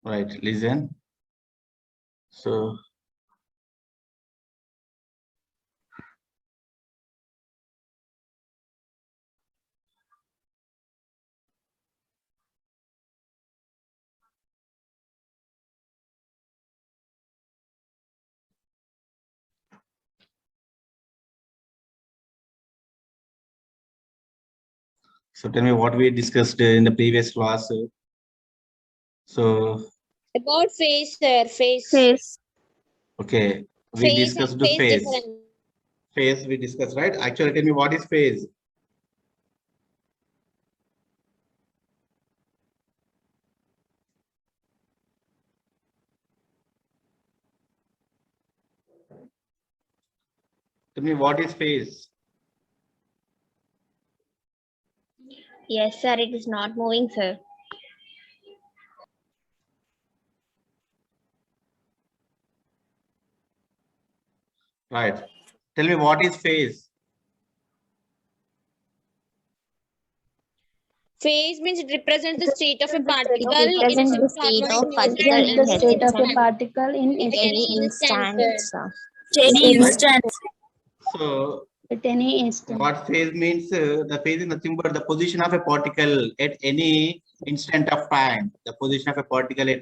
Right, listen. So tell me what we discussed in the previous class. So About phase, sir. Phase. Phase. okay, we Phase discussed and the phase phase. difference. Phase we discussed, right? Actually, tell me what is phase? Tell me what is phase? Yes, sir. It is not moving, sir. Right. Tell me what is phase? Phase means it represents the state of a particle represents in the state of particle and in the state of a instant. particle in At any instant. any instant. So at any instant. what phase means? The phase is nothing but the position of a particle at any instant of time. The position of a particle at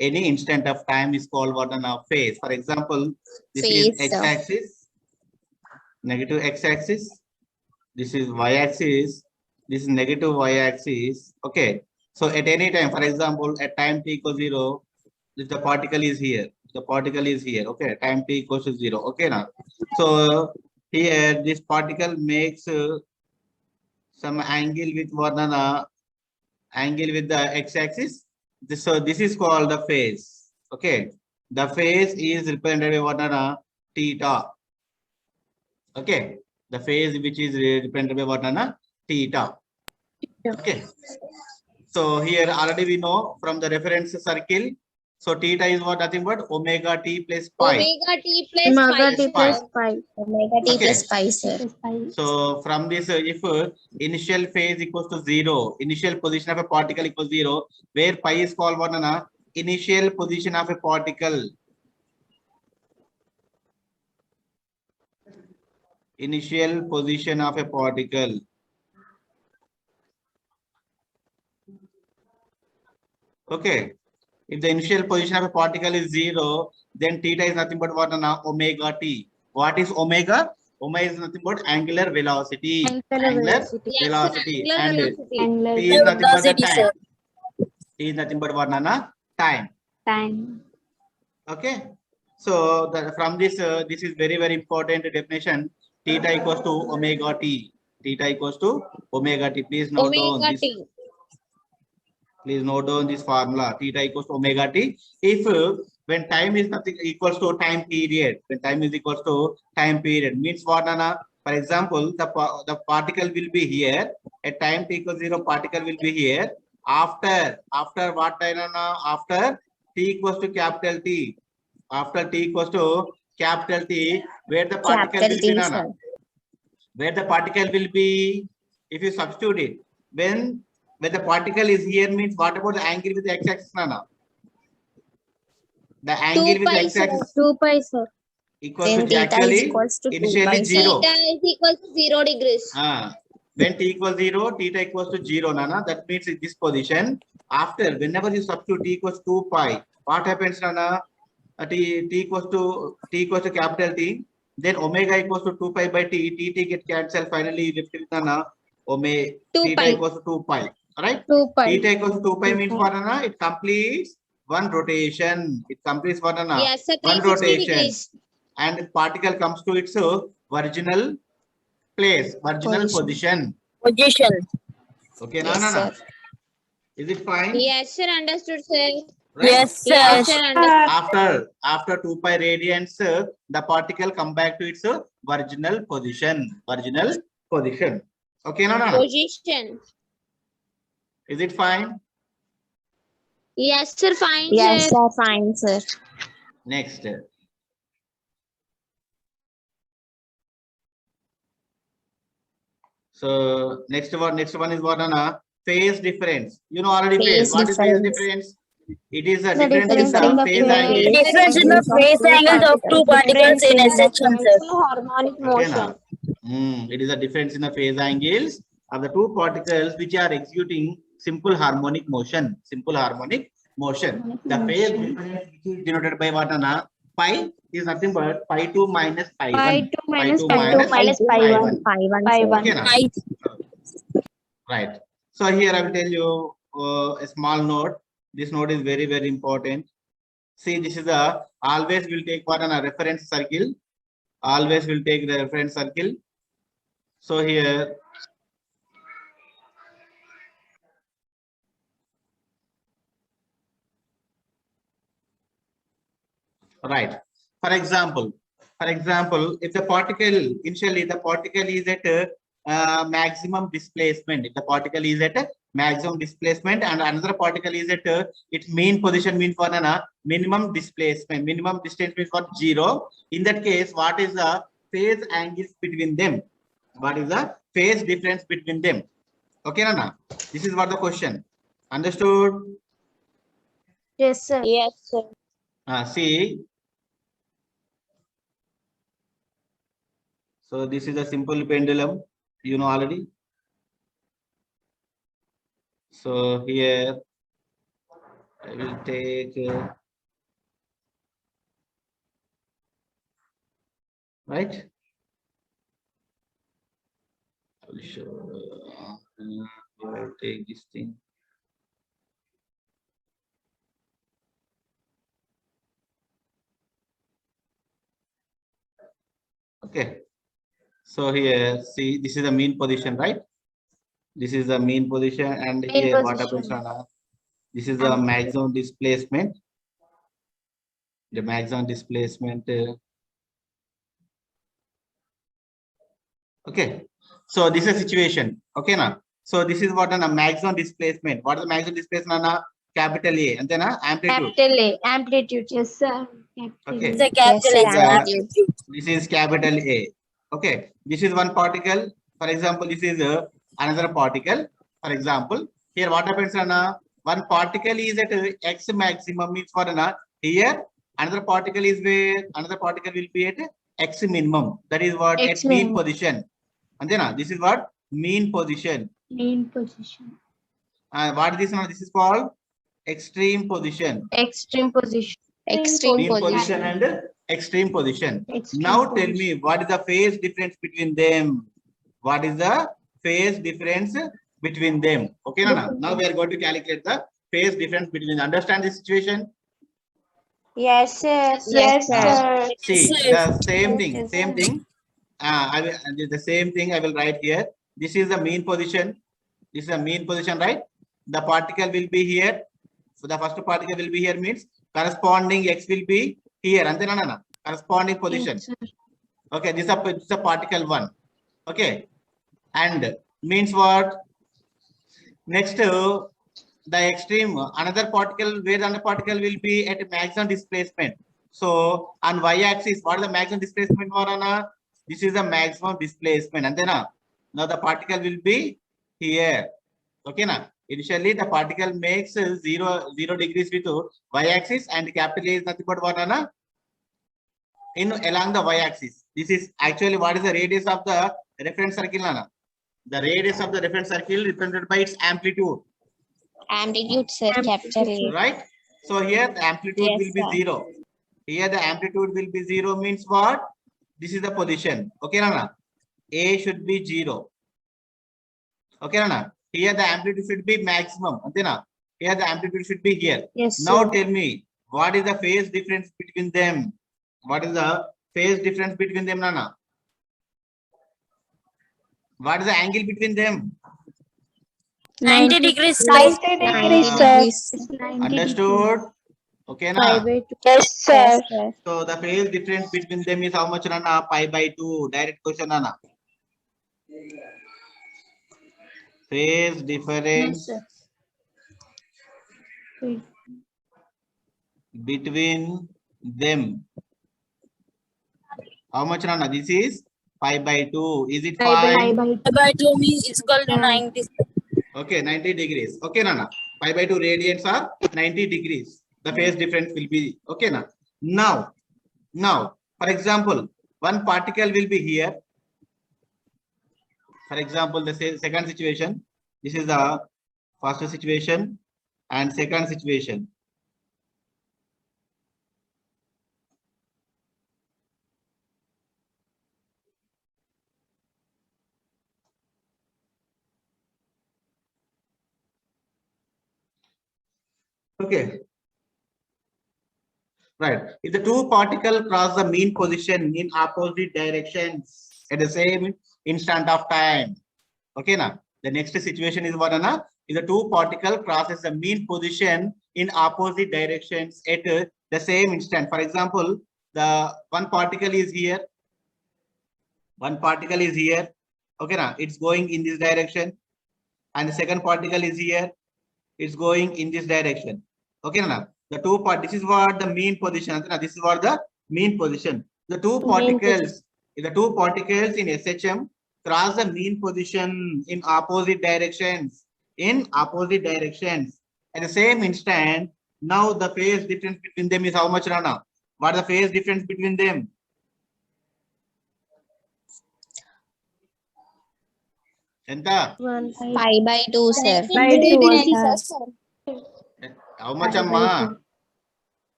any instant of time is called what a phase. For example, this is Phase. x-axis, negative x-axis. This is y-axis. This is negative y-axis. Okay. So at any time, for example, at time t equals 0, if the particle is here, the particle is here. Okay. Time t equals to 0. Okay. Now, so here this particle makes some angle with one angle with the x-axis. So this is called the phase. Okay. The phase is represented by what theta. Okay. The phase which is represented by what theta. Okay. So here already we know from the reference circle. So theta is what nothing but omega t plus pi. omega t plus Omega pi. t plus pi. Omega t Okay. plus pi, sir. So from this, if initial phase equals to 0, initial position of a particle equals 0, where pi is called what initial position of a particle. Initial position of a particle. Okay. If the initial position of a particle is 0, then theta is nothing but what omega t. What is omega? Omega is nothing but angular velocity. Angular velocity. Yes, angular And velocity. t is nothing but the time. T is nothing but what time. Time. Okay. So from this, this is very, very important definition. Theta equals to omega t. Theta equals to omega t. Please note down Omega this. t. Please note down this formula. Theta equals to omega t. If when time is nothing equals to time period, when time is equals to time period, means what, Nana? For example, the particle will be here. At time t equals 0, particle will be here. After what time, Nana? After t equals to capital T. After t equals to capital T, where the particle Capital will be, T, Nana? sir. Where the particle will be, if you substitute it, when the particle is here means what about the angle with the x-axis, Nana? The angle 2 with the pi, sir. x-axis 2 pi, sir. equals Then to theta is actually equals to 2 initially pi, sir. 0. Theta is equal to 0 degrees. When t equals 0, theta equals to 0, Nana. That means in this position, after whenever you substitute t equals 2 pi, what happens, Nana? T equals to capital T. Then omega equals to 2 pi by t. T get cancelled. Finally, you left with Nana. Omega 2 theta pi. equals to 2 pi. Right? 2 pi. Theta equals to 2 pi means what, Nana? It completes one rotation. It completes what, Nana? Yes, sir. One 360 rotation. degrees. And particle comes to its original place, original position. Okay, Yes, Nana. sir. Is it fine? Yes, sir. Understood, sir. Right? Yes, sir. Understood. After 2 pi radians, the particle come back to its original position. Original position. Okay, Nana. Position. Is it fine? Yes, sir. Fine, Yes, sir. sir. Fine, sir. Next. So next one is what, Nana? Phase difference. You know already phase. Phase What is phase difference. difference? It is a The difference in difference the in the phase phase angle. Difference in the phase angles of two particles in a section, sir. Harmonic Okay, motion. now. It is a difference in the phase angles of the two particles which are executing simple harmonic motion. Simple harmonic motion. The phase difference which is denoted by what, Anna? Pi is nothing but pi 2 minus pi 1. Pi 2 minus Pi 2 pi 2 minus minus pi pi 1. 1. Pi 1. Okay, now. Right. So here I will tell you a small note. This note is very, very important. See, this is a always will take what, on a reference circle. Always will take the reference circle. So here, right. For example, if the particle initially the particle is at maximum displacement, if the particle is at maximum displacement and another particle is at its mean position, mean for an minimum displacement, minimum distance means for 0. In that case, what is the phase angles between them? What is the phase difference between them? Okay, Nana. This is what the question. Understood? Yes, sir. Yes, sir. See. So this is a simple pendulum, you know already. So here I will take right. I will show. I will take this thing. Okay. So here, see, this is the mean position, right? This is the mean position, and Mean here what position. happens, Anna? This is the maximum displacement. The maximum displacement. Okay. So this is a situation. Okay, now. So this is what a maximum displacement. What is the maximum displacement, Anna? Capital A, and then amplitude. Capital A. Amplitude. Yes, sir. Okay. It's a capital Yes, H, sir. amplitude. This is capital A. Okay. This is one particle. For example, this is another particle. For example, here what happens, Anna? One particle is at x maximum means for Anna. Here another particle is where another particle will be at x minimum. That is what X at mean minimum. position. And then this is what mean position. Mean position. What is this one? This is called extreme position. Extreme position. Extreme Mean position position. and extreme position. Extreme Now tell position. me what is the phase difference between them? What is the phase difference between them? Okay, Nana. Now we are going to calculate the phase difference between. Understand this situation? Yes, sir. Yes, sir. See, Yes, the same thing. Yes, Same sir. thing. I will the same thing. I will write here. This is the mean position. This is the mean position, right? The particle will be here. So the first particle will be here means corresponding x will be here. And then Nana, corresponding position. Yes, sir. Okay, this is a particle 1. Okay, and means what? Next, the extreme, another particle, where another particle will be at maximum displacement. So on y-axis, what is the maximum displacement for Anna? This is the maximum displacement, and then now the particle will be here. Okay, now initially the particle makes 0 degrees with y-axis, and capital A is nothing but what, Anna? Along the y-axis. This is actually what is the radius of the reference circle, Anna? The radius of the reference circle represented by its amplitude. Amplitude, sir. Capital A. Right? So here the amplitude Yes, will be sir. 0. Here the amplitude will be 0 means what? This is the position. Okay, Nana? A should be 0. Okay, Nana? Here the amplitude should be maximum. Okay, Nana? Here the amplitude should be here. Yes, Now sir. tell me, what is the phase difference between them? What is the phase difference between them, Nana? What is the angle between them? 90 degrees, sir. 90 degrees, sir. Degrees. It's 90 Understood? Okay, degrees. na? Pi by 2. Yes, sir. Yes, sir. So the phase difference between them is how much, Nana? Pi by 2. Direct question, Nana. Phase Yes, difference sir. Wait. between them. How much, Nana? This is pi by 2. Is it Pi 5? by Pi by 2 means it's equal to 90. Okay, 90 degrees. Okay, Nana. pi by 2 radians are 90 degrees. The phase difference will be okay now. Now, for example, one particle will be here. For example, the second situation. This is the first situation and second situation. Okay. Right. If the two particles cross the mean position in opposite directions at the same instant of time. Okay, now the next situation is what, Anna? If the two particles crosses the mean position in opposite directions at the same instant. For example, the one particle is here. One particle is here. Okay, now it's going in this direction, and the second particle is here. It's going in this direction. Okay, now the two this is what the mean position. This is what the mean position. The two particles, if the two particles in SHM cross the mean position in opposite directions, at the same instant, now the phase difference between them is how much, Rana? What is the phase difference between them? Enta? Pi by 2, sir. By 2, sir. How much, Amma?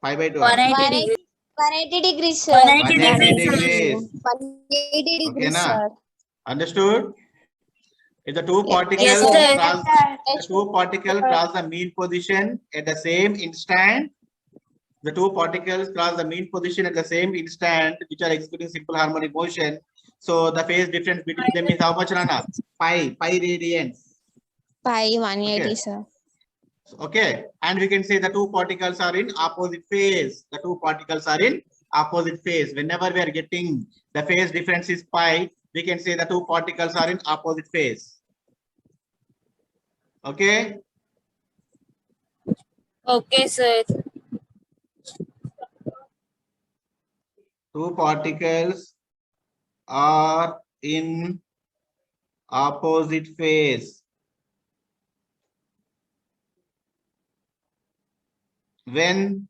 Pi by 2. 180 degrees. 180 degrees, sir. 180 180 degrees. 180 Okay, degrees, na? sir. Understood? If the two Yes, particles sir. cross the mean position at the same instant, the two particles cross the mean position at the same instant, which are executing simple harmonic motion. So the phase difference between them is how much, Rana? Pi radians. Pi 180, Okay. sir. Okay, and we can say the two particles are in opposite phase. The two particles are in opposite phase. Whenever we are getting the phase difference is pi, we can say the two particles are in opposite phase. Okay. Okay, sir. Two particles are in opposite phase when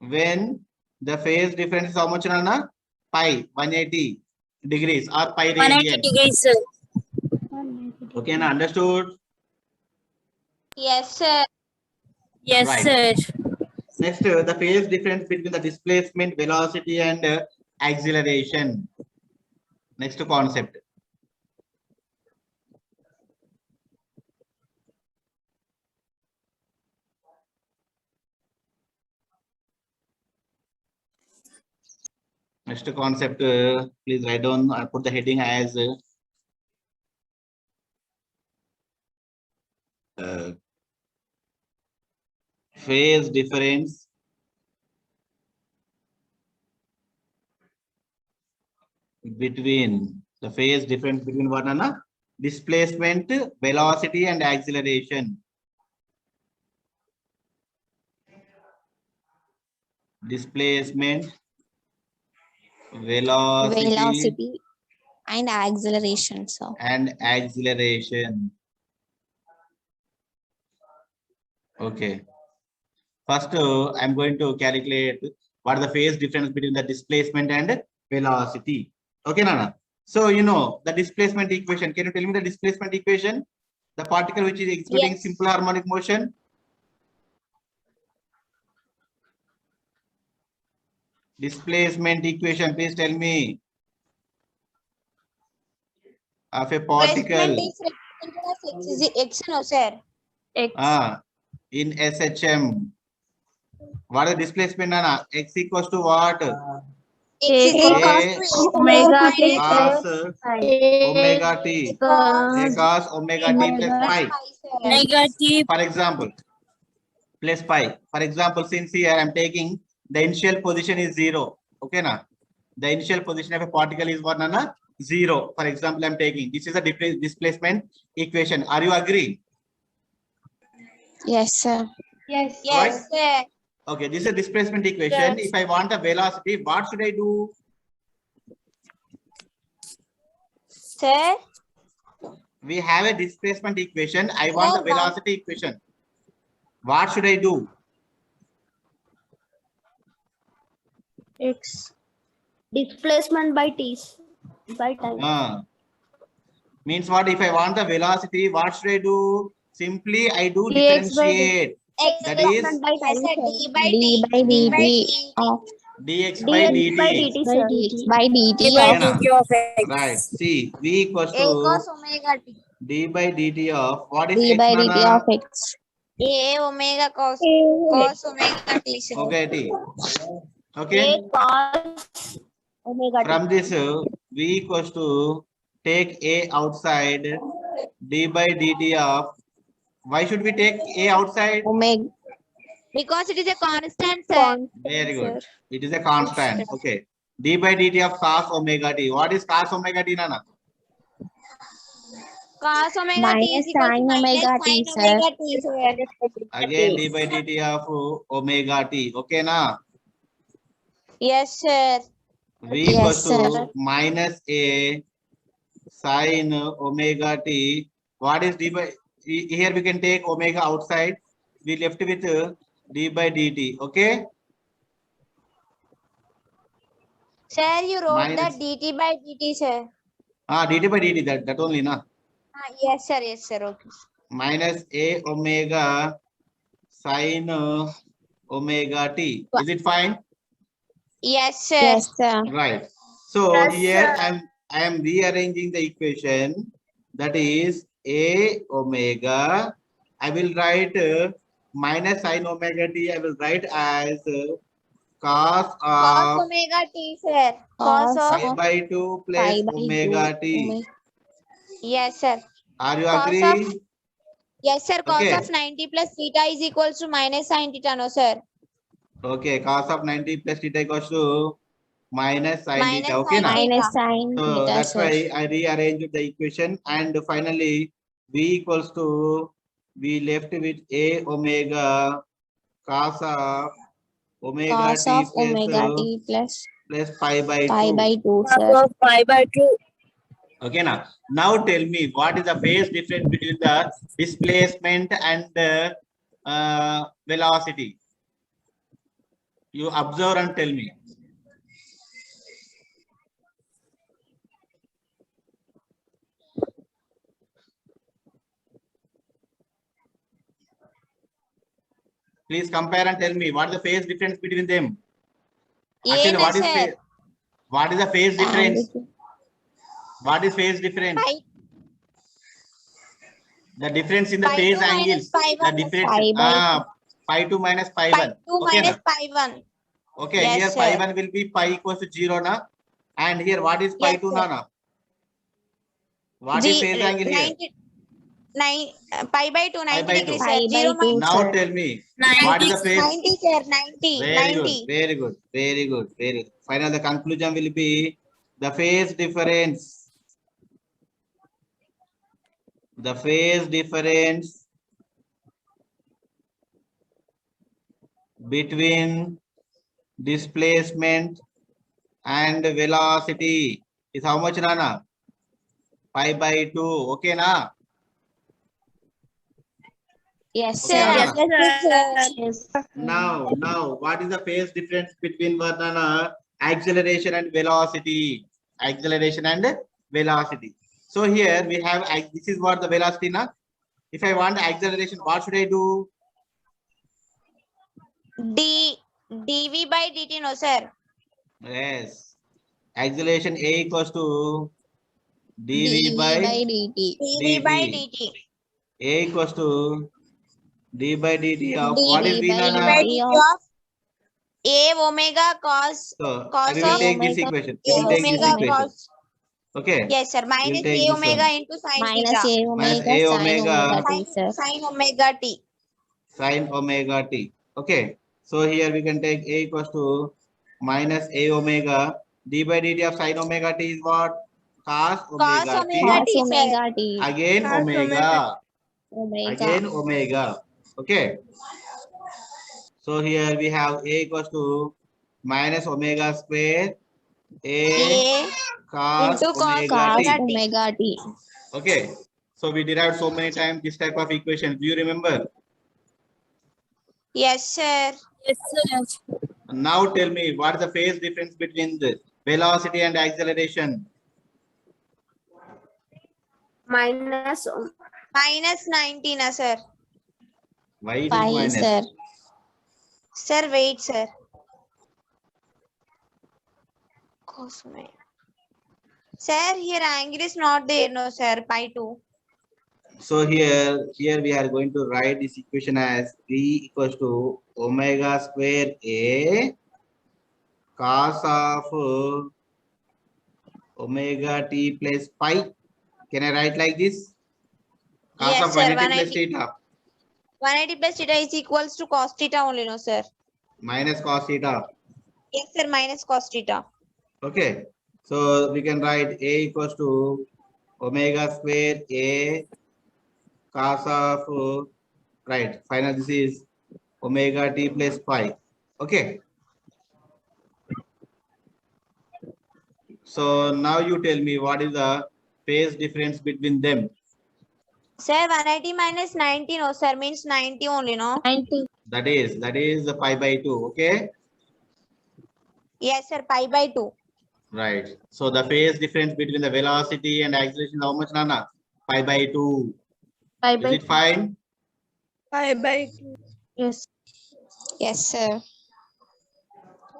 the phase difference is how much, Rana? Pi 180 degrees or pi 180 radians. degrees, sir. Okay, now understood? Yes, sir. Yes, Right. sir. Next, the phase difference between the displacement, velocity, and acceleration. Next concept. Next concept, please write down. I put the heading as phase difference between what, Anna? Displacement, velocity, and acceleration. Displacement, velocity, and acceleration, sir. and acceleration. Okay. First, I'm going to calculate what is the phase difference between the displacement and velocity. Okay, Nana. So, you know the displacement equation. Can you tell me the displacement equation? The particle which is executing Yes. simple harmonic motion. Displacement equation, please tell me. Of a particle X, no, sir. in SHM. What is the displacement, Nana? X equals to what? X A Omega t cos omega t. A plus cos omega t plus pi. Negative. For example, plus pi. For example, since here I am taking the initial position is 0. Okay, na? The initial position of a particle is what, Nana? 0. For example, I am taking. This is a displacement equation. Are you agree? Yes, sir. Yes. Yes, sir. Okay, this is a displacement equation. Yes. If I want a velocity, what should I do? Sir, We have a displacement equation. I want the velocity equation. What should I do? X. Displacement by t. By time. Means what? If I want the velocity, what should I do? Simply I do Dx by differentiate. That is Displacement by time. Yes, sir. sir. D by D T. by D by dt T. of dx by Dx by dt. dt, by sir. dx by dt d by Okay, na? dt of Right. x. See, v equals A to cos omega T. d by dt of what is d x, by dt Nana? of x. A omega cos omega T, sir. Okay, t. Okay. A cos omega t. From this, v equals to take a outside d by dt of. Why should we take a outside? Omega Because it is a constant, sir. Very good. It is a constant. Okay. D by dt of cos omega t. What is cos omega t, Nana? Cos omega T is minus equal to sin omega minus t, sin sir. omega T, sir. Again, d by dt of omega t. Okay, na? Yes, sir. V equals Yes, to sir. minus a sin omega t. What is d by? Here we can take omega outside. We left with d by dt. Okay. Sir, you wrote Minus- that dt by dt, sir. dt by dt. That only, na? Yes, sir. Yes, sir. Okay. Minus a omega sin omega t. Is it fine? Yes, sir. Yes, sir. Right. So Yes, here sir. I am rearranging the equation. That is a omega. I will write minus sin omega t. I will write as cos Cos of omega T, sir. Cos Cos of. pi by 2 plus pi by omega 2 t. omega. Yes, sir. Are you Cos agree? of- Yes, sir. Cos Okay. of 90 plus theta is equals to minus sin theta, no, sir. Okay. Cos of 90 plus theta equals to minus sin Minus theta. Okay, sin na? theta. Minus sin So theta, that's sir. why I rearranged the equation, and finally v equals to, we left with a omega cos of omega Cos t of plus, omega t plus plus pi by pi 2. by 2, sir. sir. Of pi by 2. Okay, now tell me what is the phase difference between the displacement and the velocity. You observe and tell me. Please compare and tell me what is the phase difference between them. Actually, Yes, what is sir. what is the phase difference? And What is phase difference? Pi, The difference in the pi phase 2 minus angles. pi The 1. difference. pi by Pi 2 minus pi Pi 1. 2 Okay, minus na? pi 1. Okay, Yes, here pi sir. 1 will be pi equals to 0, na? And here what is pi Yes, 2, sir. Nana? What is phase angle here? 90, pi by 2, 90 by degrees, 2. sir. Pi by 0 2, minus Now sir. tell me what is 90. the phase? 90, sir. 90. Very 90. good, very good, very good, very good. Final, the conclusion will be the phase difference. The phase difference between displacement and velocity is how much, Nana? Pi by 2. Okay, na? Yes, Okay, Sir, Nana? Yes, sir. Yes. Now, what is the phase difference between Nana? Acceleration and velocity? Acceleration and velocity. So here we have, this is what the velocity, na? If I want acceleration, what should I do? dv by dt, no, sir. Yes. Acceleration A equals to dv dv by by dt. dv by dt. dt. A equals to d by dt of what is dv v, by Nana? By dt dt of of a omega cos So cos we will of take this omega equation. We a will take this omega equation. cos. Okay. Yes, sir. Minus take a this omega one. into sin minus theta. a Minus omega a sin omega omega t, sir. Sin omega t. Sin omega t. Okay. So here we can take a equals to minus a omega. D by dt of sin omega t is what? Cos omega t. omega Cos t, sir. omega t. Again Cos omega. Omega. Again omega. Okay. So here we have a equals to minus omega square a A cos into cos omega Cos t. omega t. omega t. Okay. So we derived so many times this type of equation. Do you remember? Yes, sir. Yes, sir. Now tell me what is the phase difference between the velocity and acceleration? Minus Minus 19, sir. Why it is Pi, minus? sir. Sir, wait, sir. Cos omega. Sir, here angle is not there, no, sir. Pi 2. So here we are going to write this equation as V equals to omega square A cos of omega t plus pi. Can I write like this? Cos Yes, of sir. 180 plus 180, theta 180 plus theta is equals to cos theta only, no, sir. minus cos theta. Yes, sir. Minus cos theta. Okay. So we can write A equals to omega square A cos of right. Final this is omega t plus pi. Okay. So now you tell me what is the phase difference between them. Sir, 180 minus 90, no, sir. Means 90 only, no? 90. That is the pi by 2. Okay. Yes, sir. Pi by 2. Right. So the phase difference between the velocity and acceleration is how much, Nana? Pi by 2. Pi Is by it fine? Pi by 2. yes. Yes, sir.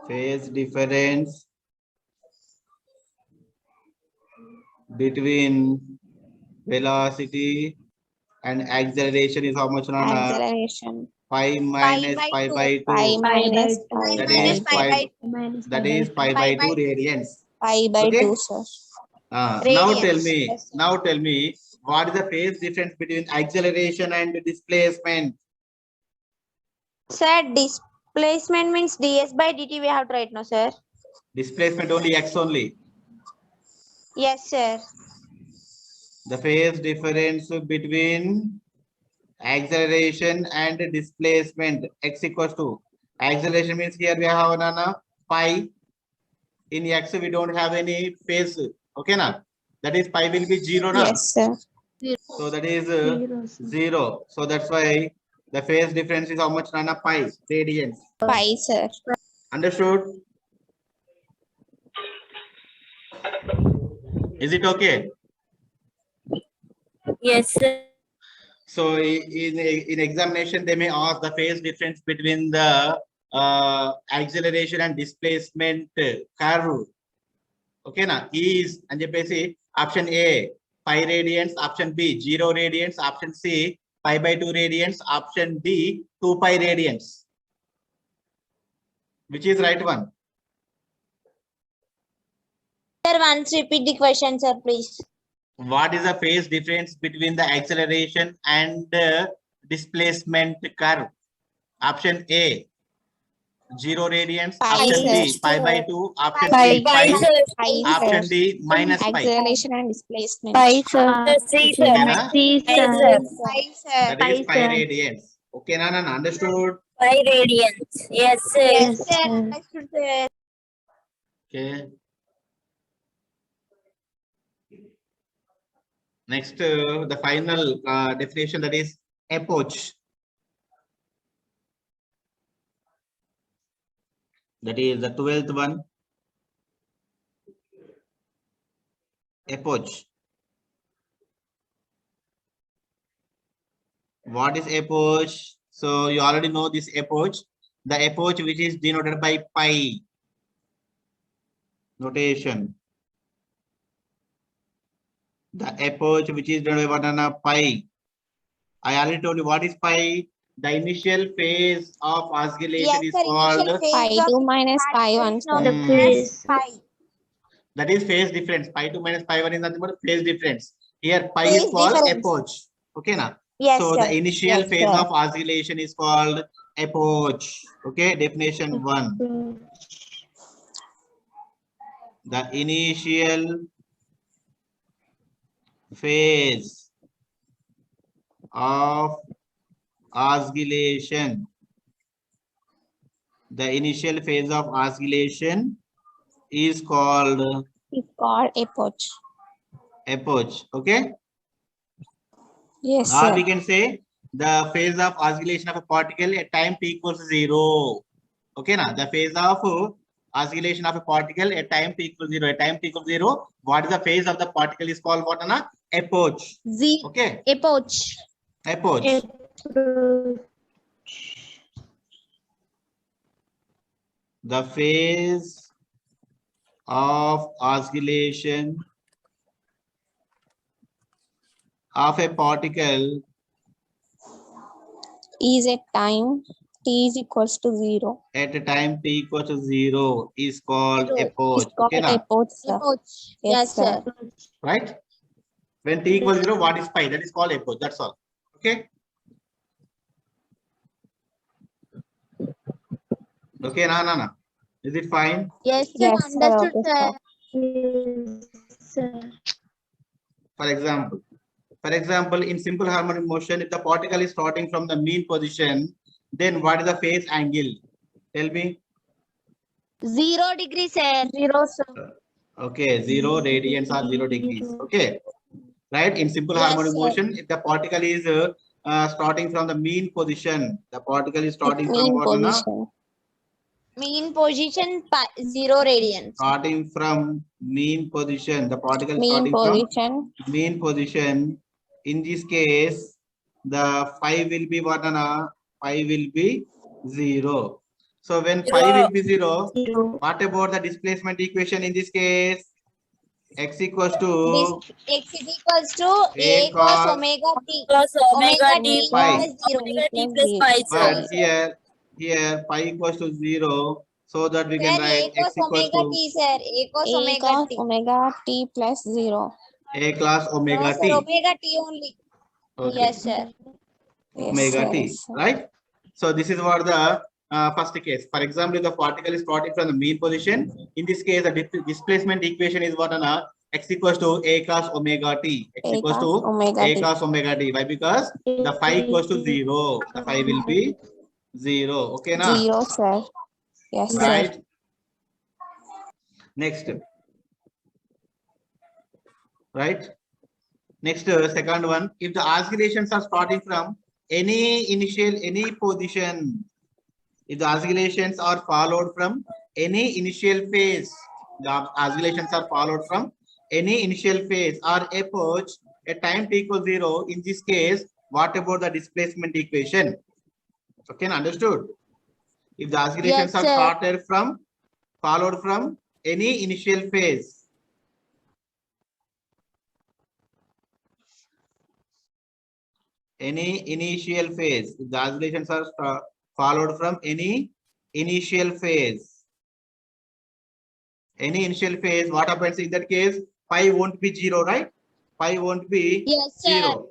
Phase difference between velocity and acceleration is how much, Nana? Acceleration. Pi minus by pi 2. by 2. Pi minus Pi That minus is pi by 2. that is pi by 2 radians. Pi by Okay. 2, sir. Now Radians. tell me. Yes, sir. Now tell me what is the phase difference between acceleration and displacement? Sir, displacement means ds by dt we have to write, no, sir? Displacement only x only. Yes, sir. The phase difference between acceleration and displacement x equals to acceleration means here we have Nana pi. In x we don't have any phase. Okay, na? That is pi will be 0 na? Yes, sir. So that is 0. So that's why the phase difference is how much, Nana? Pi radians. Pi, sir. Understood? Is it okay? Yes, sir. So in examination, they may ask the phase difference between the acceleration and displacement curve. Okay, na? Is and say option A pi radians, option B 0 radians, option C pi by 2 radians, option D 2 pi radians. Which is right one? Sir, once repeat the question, sir, please. What is the phase difference between the acceleration and displacement curve? Option A 0 radians, Pi, option B sir. pi by 2, option Pi, C Pi, pi, sir. Pi, option sir. D minus pi. Acceleration and displacement. Pi, sir. C, sir. Okay, na? C, Pi, sir. sir. Pi, sir. That Pi, is pi sir. radians. Okay, na, understood? Pi radians. Yes, sir. Yes, Yes, sir. sir. Understood, sir. Okay. Next, the final definition, that is epoch. That is the 12th one. Epoch. What is epoch? So you already know this epoch. The epoch which is denoted by pi notation. The epoch which is denoted by banana pi. I already told you what is pi. The initial phase of oscillation Yes, is sir. called. Initial phase pi 2 minus pi 1, sir. The phase. Pi. That is phase difference. Pi 2 minus pi 1 is nothing but phase difference. Here pi Phase is called difference. epoch. Okay, na? Yes, So sir. the initial Yes, phase sir. of oscillation is called epoch. Okay, definition 1. The initial phase of oscillation. The initial phase of oscillation is called It's called epoch. epoch. Okay. Yes, Or sir. we can say the phase of oscillation of a particle at time t equals 0. Okay, now the phase of oscillation of a particle at time t equals 0. At time t equals 0, what is the phase of the particle is called what? Anna? Epoch. Z Okay, epoch. epoch. The phase of oscillation of a particle Is at time t is equals to 0. at a time t equals to 0 is called Zero. epoch. It's called Okay, na? epoch, sir. Epoch. Yes, sir. Right? When t equals 0, what is pi? That is called epoch. That's all. Okay. Okay, na. Is it fine? Yes, sir. Yes, sir. Understood, Okay, sir. For example, in simple harmonic motion, if the particle is starting from the mean position, then what is the phase angle? Tell me. 0 degrees, sir. 0, sir. Okay, 0 radians or 0 degrees. Okay, right? In simple Yes, harmonic sir. motion, if the particle is starting from the mean position, the particle is starting from mean what? Na? position. Mean position 0 radians. Starting from mean position, the particle is Mean starting from position. mean position. In this case, the phi will be what? Na? Phi will be 0. So when phi will be 0, what about the displacement equation in this case? X equals This to x is equals to A a cos cos omega t. Plus omega t Pi. plus 0. omega t plus plus pi, sir. But here pi equals to 0, so that we can Sir, write a cos x equals omega to t, sir. A cos A omega cos t. omega t plus 0. A class No, omega sir. t. Omega t only. Okay, Yes, sir. Yes, omega sir. t, Yes, sir. right? So this is what the first case. For example, if the particle is starting from the mean position, in this case, the displacement equation is what? Na? X equals to A cos omega t. X A equals cos to omega A t. cos omega t. Why? Because the phi equals to 0. The phi will be 0. Okay, na? 0, sir. Yes, sir. Right? Next. Right? Next, second one. If the oscillations are starting from any position, if the oscillations are followed from any initial phase, the oscillations are followed from any initial phase or epoch at time t equals 0. In this case, what about the displacement equation? Okay, understood? If the oscillations Yes, are sir. followed from any initial phase. Any initial phase. If the oscillations are followed from any initial phase. Any initial phase, what happens in that case? Pi won't be 0, right? Pi won't be Yes, sir. 0.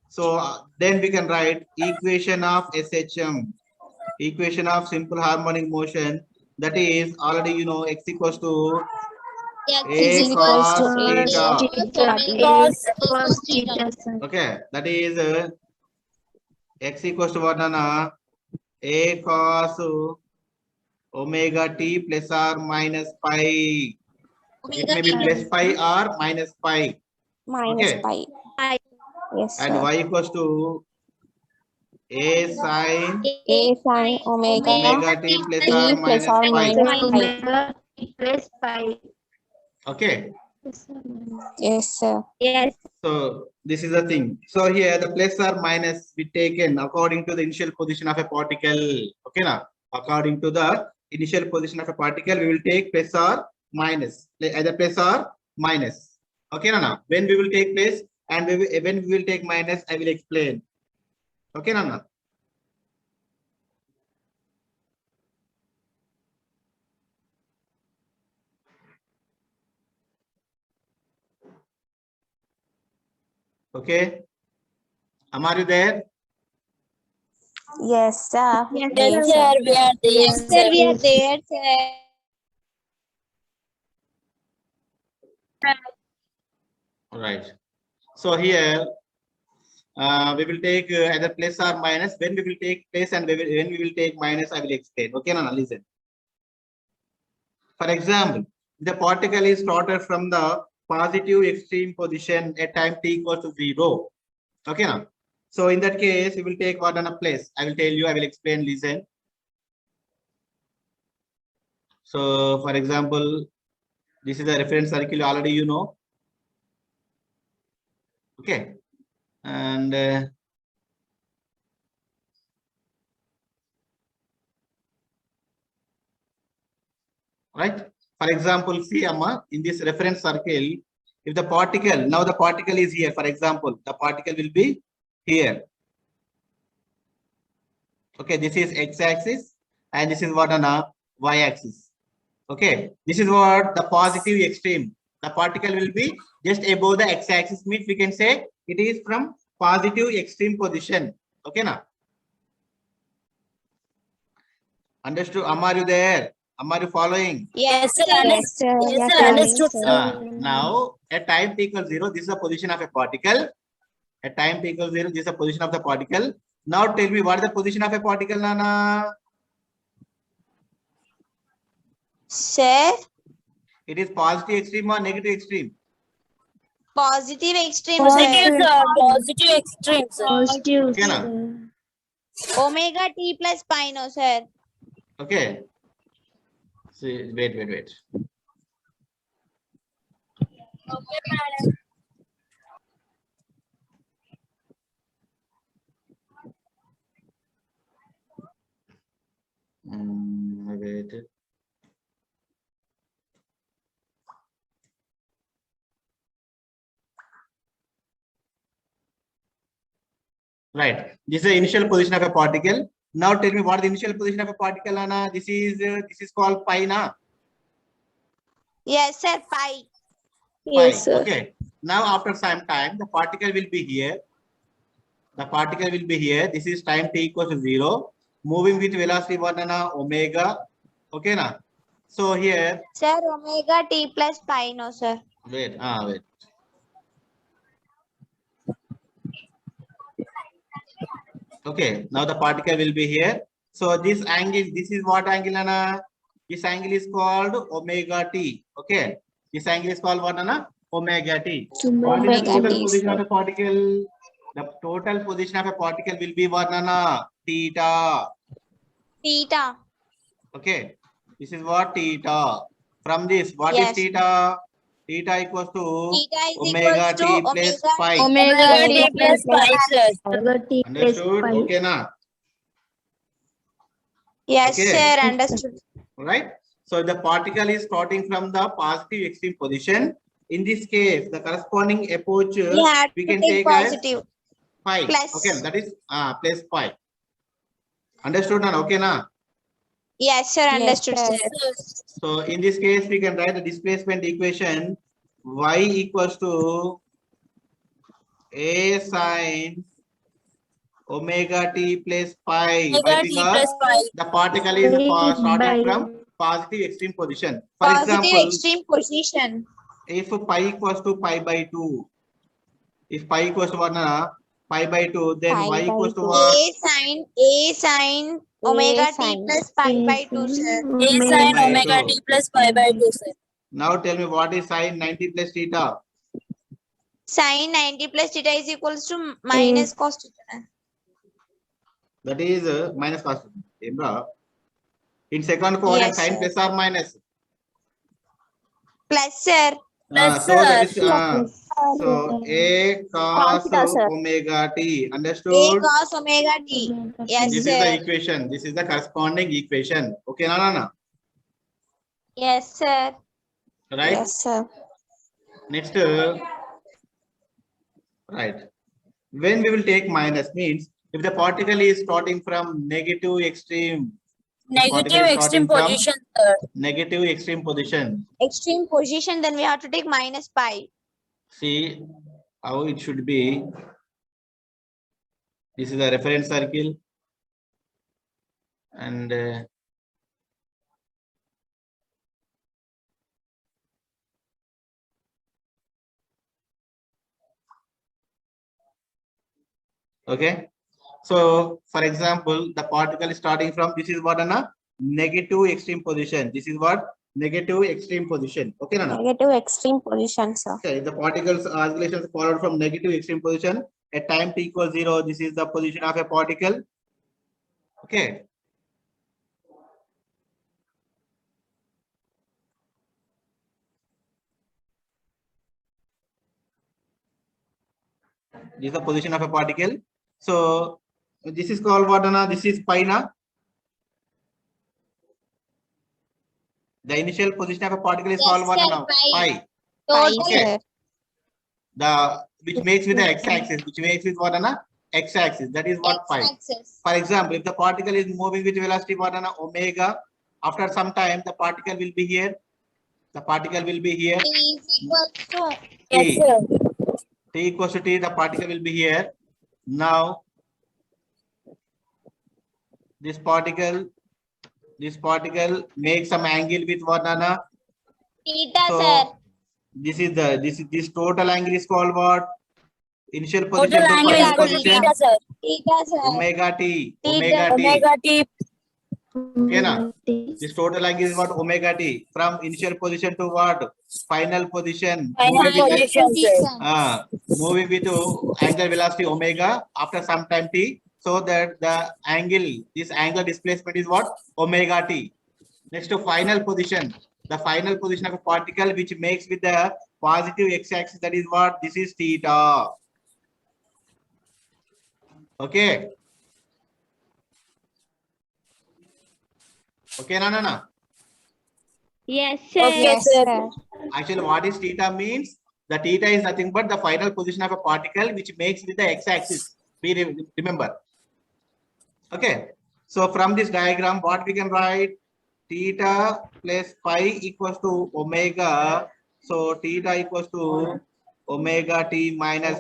So then we can write equation of SHM, equation of simple harmonic motion. That is already you know x equals to X A is equals to cos A theta. cos theta. Okay, that is x equals to what? Na? A cos omega t plus or minus pi. It Omega may t be plus pi or minus pi. Minus Okay. pi. Yes, And sir. y equals to a sine A sin omega omega t plus t or plus minus or pi. minus pi. Okay. Yes, sir. Yes. So this is the thing. So here the plus or minus be taken according to the initial position of a particle. Okay, now according to the initial position of a particle, we will take plus or minus, either plus or minus. Okay, Nana. When we will take place and when we will take minus, I will explain. Okay, Nana. Okay. Are you there? Yes, sir. Yes, Yes, sir. sir. We are there. Yes, sir. We are there, sir. All right. So here we will take either plus or minus. When we will take plus and when we will take minus, I will explain. Okay, Nana, listen. For example, the particle is started from the positive extreme position at time t equals to 0. Okay, now So in that case, we will take what on a place. I will tell you, I will explain, listen. So for example, this is a reference circle already you know. Okay. And right. For example, see Amma, in this reference circle, if the particle, now the particle is here, for example, the particle will be here. Okay, this is x-axis and this is what on a y-axis. Okay, this is what the positive extreme. The particle will be just above the x-axis, means we can say it is from positive extreme position. Okay, now. Understood? Amma, are you there? Amma, are you following? Yes, sir. Yes, sir. Yes, Yes, sir. sir. Understood, sir. Now, at time t equals 0, this is the position of a particle. At time t equals 0, this is the position of the particle. Now tell me what is the position of a particle, Nana? Sir, It is positive extreme or negative extreme? positive extreme, Positive, sir. sir. Positive extreme, sir. Positive. Okay, na? Omega t plus pi, no, sir. Okay. See, wait. Okay, madam. Wait. Right. This is the initial position of a particle. Now tell me what is the initial position of a particle, Nana? This is called pi, na? Yes, sir, pi. Yes, Pi. sir. Okay. Now after some time, the particle will be here. The particle will be here. This is time t equals to 0. Moving with velocity what, Nana? Omega. Okay, na? So here, Sir, omega t plus pi, no, sir. wait. Okay, now the particle will be here. So this angle, this is what angle, Nana? This angle is called omega t. Okay, this angle is called what, Nana? Omega t. What is the Omega total t, position sir. of a particle? The total position of a particle will be what, Nana? Theta. Theta. Okay, this is what theta. From this, what is Yes. theta? Theta equals to Theta is omega equals to t plus pi. Omega t plus pi, sir. Omega t plus Understood? pi. Okay, na? Yes, Okay. sir, understood. Right? So the particle is starting from the positive extreme position. In this case, the corresponding approach We have we to can take take as positive. pi. Plus. Okay, that is plus pi. Understood now? Okay, na? Yes, sir, understood, sir. So in this case, we can write the displacement equation y equals to a sine omega t plus pi. Why? Omega t Because plus pi. the particle is starting from positive extreme position. For Positive example, extreme position. if pi equals to pi by 2, if pi equals to 1, pi by 2, then Pi y by equals to 2. what? A sine omega t sine. plus pi by 2, sir. A sine by omega 2. t plus pi by 2, sir. Now tell me what is sine 90 plus theta? Sine 90 plus theta is equals to minus cos theta. That is minus cos theta. In second quadrant, Yes, sine sir. plus or minus? Plus, sir. Plus, So that is Plus. so a cos theta, sir. omega t. A Understood? cos omega t. Yes, This is the sir. equation. This is the corresponding equation. Okay, na? Yes, sir. Right? Yes, sir. Next, right. When we will take minus means if the particle is starting from negative extreme. negative is extreme starting from position, sir. negative extreme position. Extreme position, then we have to take minus pi. See how it should be. This is a reference circle. And okay. So for example, the particle is starting from this is what a negative extreme position. This is what negative extreme position. Okay, Nana? Negative extreme position, sir. Okay, the particles oscillations followed from negative extreme position at time t equals 0, this is the position of a particle. Okay. This is the position of a particle. So this is called what, Anna? This is pi na? The initial position of a particle is Yes, called what, sir, Anna? pi. Pi. Total, Okay. sir. The which makes with the x-axis, which makes with what, Anna? X-axis. That is what pi. X-axis. For example, if the particle is moving with velocity what, Anna? Omega. After some time, the particle will be here. The particle will be here. T is equal to Yes, T. sir. T equals to T, the particle will be here. Now, this particle makes some angle with what, Anna? theta, So, sir. this total angle is called what? Initial position Total to angle is final equal to position. theta, sir. Theta, sir. Omega T. Theta. Omega T. Omega T. Okay, na? This total angle is what? Omega T. From initial position to what? Final position. Final Moving with, position, sir. moving with angular velocity omega after some time t, so that the angle, this angular displacement is what? Omega t. Next to final position, the final position of a particle which makes with the positive x-axis, that is what? This is theta. Okay. Okay, na. Yes, sir. Okay, Yes, sir. sir. Actually, what is theta means? The theta is nothing but the final position of a particle which makes with the x-axis. Remember. Okay. So from this diagram, what we can write? Theta plus pi equals to omega. So theta equals to omega t minus